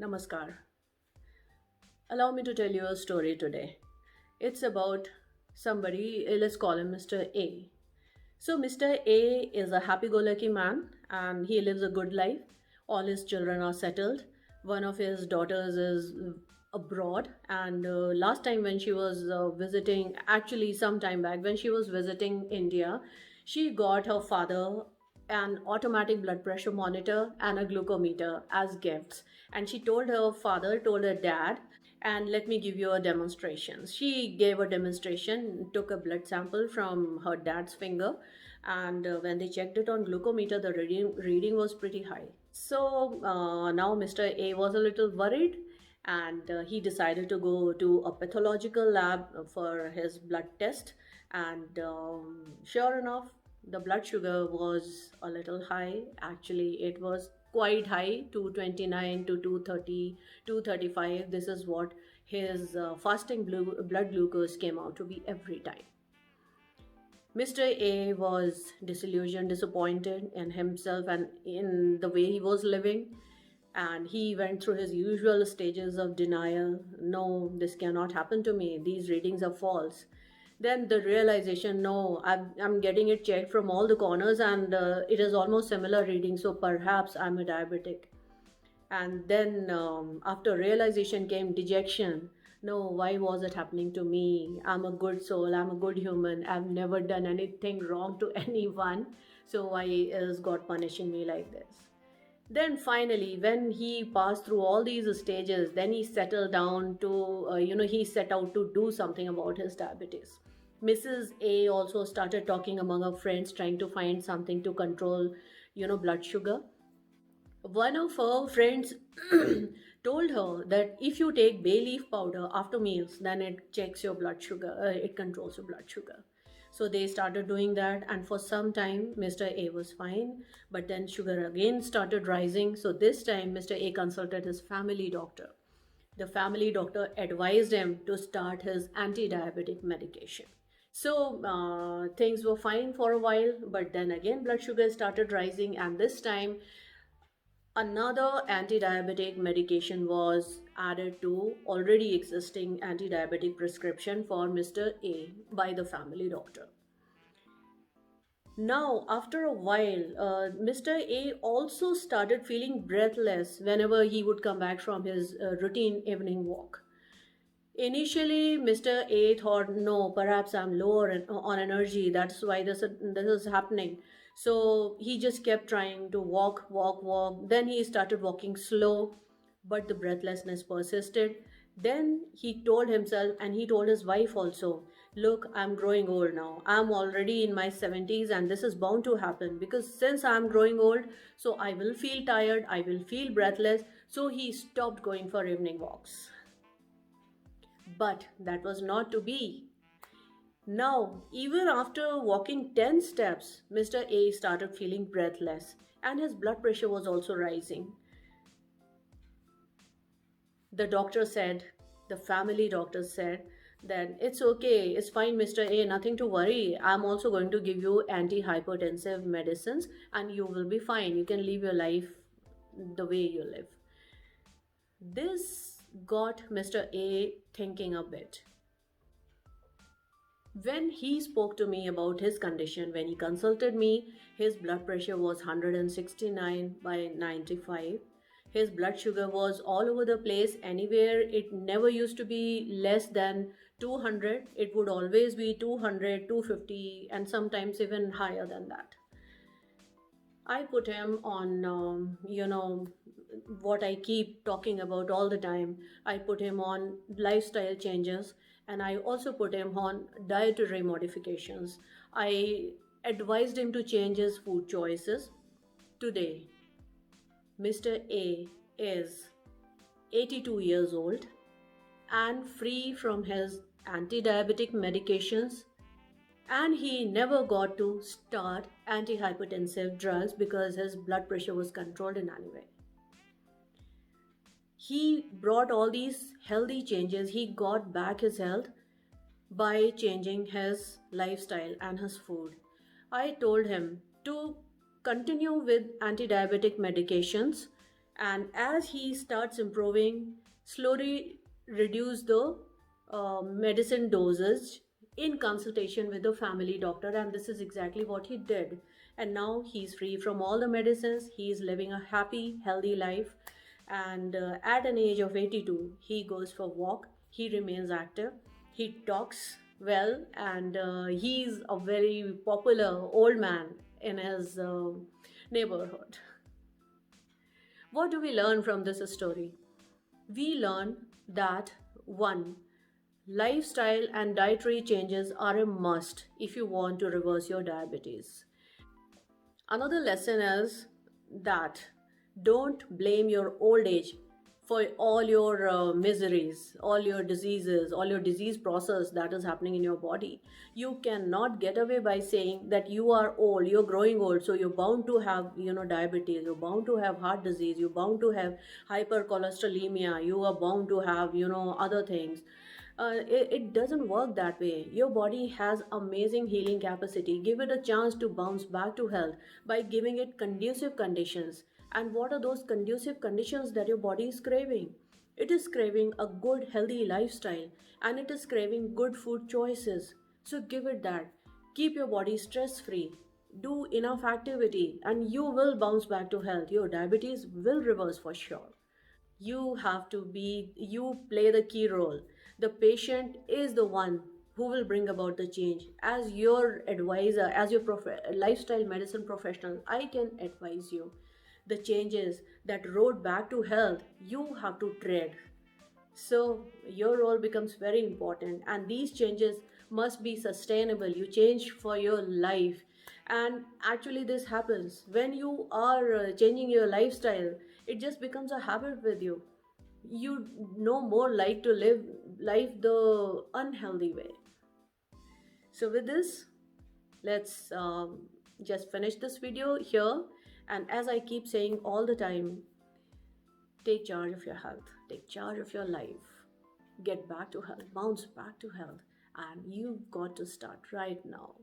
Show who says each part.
Speaker 1: Namaskar. Allow me to tell you a story today. It's about somebody, let's call him Mr. A. So, Mr. A is a happy go lucky man and he lives a good life. All his children are settled. One of his daughters is abroad, and last time when she was visiting, actually, some time back, when she was visiting India, she got her father an automatic blood pressure monitor and a glucometer as gifts. And she told her father, told her dad, and let me give you a demonstration. She gave a demonstration, took a blood sample from her dad's finger, and when they checked it on glucometer, the reading was pretty high. So now Mr. A was a little worried, and he decided to go to a pathological lab for his blood test. And sure enough, the blood sugar was a little high. Actually, it was quite high, 229 to 230, 235. This is what his fasting blood glucose came out to be every time. Mr. A was disillusioned, disappointed in himself and in the way he was living. And he went through his usual stages of denial. No, this cannot happen to me. These readings are false. Then the realization, no, I'm getting it checked from all the corners, and it is almost similar reading. So perhaps I'm a diabetic. And then after realization came dejection. No, why was it happening to me? I'm a good soul, I'm a good human, I've never done anything wrong to anyone, so why is God punishing me like this? Then finally, when he passed through all these stages, then he settled down to he set out to do something about his diabetes. Mrs. A also started talking among her friends, trying to find something to control blood sugar. One of her friends told her that if you take bay leaf powder after meals, then it checks your blood sugar, it controls your blood sugar. So they started doing that, and for some time, Mr. A was fine, but then sugar again started rising. So this time, Mr. A consulted his family doctor. The family doctor advised him to start his anti diabetic medication. So things were fine for a while, but then again, blood sugar started rising, and this time another anti-diabetic medication was added to already existing anti-diabetic prescription for Mr. A by the family doctor. Now, after a while, Mr. A also started feeling breathless whenever he would come back from his routine evening walk. Initially, Mr. A thought, no, perhaps I'm lower on energy. That's why this is happening. So he just kept trying to walk, walk, walk. Then he started walking slow, but the breathlessness persisted. Then he told himself, and he told his wife also, look, I'm growing old now. I'm already in my 70s, and this is bound to happen because since I'm growing old, so I will feel tired, I will feel breathless. So he stopped going for evening walks. But that was not to be. Now, even after walking 10 steps, Mr. A started feeling breathless and his blood pressure was also rising. The doctor said, the family doctor said, that it's okay, it's fine, Mr. A, nothing to worry. I'm also going to give you anti-hypertensive medicines and you will be fine. You can live your life the way you live. This got Mr. A thinking a bit. When he spoke to me about his condition, when he consulted me, his blood pressure was 169 by 95. His blood sugar was all over the place, anywhere. It never used to be less than 200. It would always be 200, 250, and sometimes even higher than that. I put him on, what I keep talking about all the time. I put him on lifestyle changes, and I also put him on dietary modifications. I advised him to change his food choices. Today, Mr. A is 82 years old and free from his anti diabetic medications, and he never got to start antihypertensive drugs because his blood pressure was controlled in any way. He brought all these healthy changes. He got back his health by changing his lifestyle and his food. I told him to continue with anti-diabetic medications And as he starts improving, slowly reduce the medicine dosage in consultation with the family doctor, and this is exactly what he did. And now he's free from all the medicines, he's living a happy healthy life. And at an age of 82, he goes for walk, he remains active, he talks well, and he's a very popular old man in his neighborhood. What do we learn from this story? We learn that one, lifestyle and dietary changes are a must if you want to reverse your diabetes. Another lesson is that don't blame your old age for all your miseries, all your diseases, all your disease process that is happening in your body. You cannot get away by saying that you are old, you're growing old, so you're bound to have, diabetes, you're bound to have heart disease, you're bound to have hypercholesterolemia, you are bound to have, other things. It doesn't work that way. Your body has amazing healing capacity. Give it a chance to bounce back to health by giving it conducive conditions. And what are those conducive conditions that your body is craving? It is craving a good healthy lifestyle, and it is craving good food choices. So give it that. Keep your body stress free. Do enough activity and you will bounce back to health. Your diabetes will reverse for sure. You play the key role. The patient is the one who will bring about the change. As your advisor, as your lifestyle medicine professional, I can advise you the changes, that road back to health you have to tread. So your role becomes very important, and these changes must be sustainable. You change for your life, and actually, this happens when you are changing your lifestyle. It just becomes a habit with you. You no more like to live life the unhealthy way. So, with this, let's just finish this video here. And as I keep saying all the time, take charge of your health, take charge of your life, get back to health, bounce back to health, and you've got to start right now.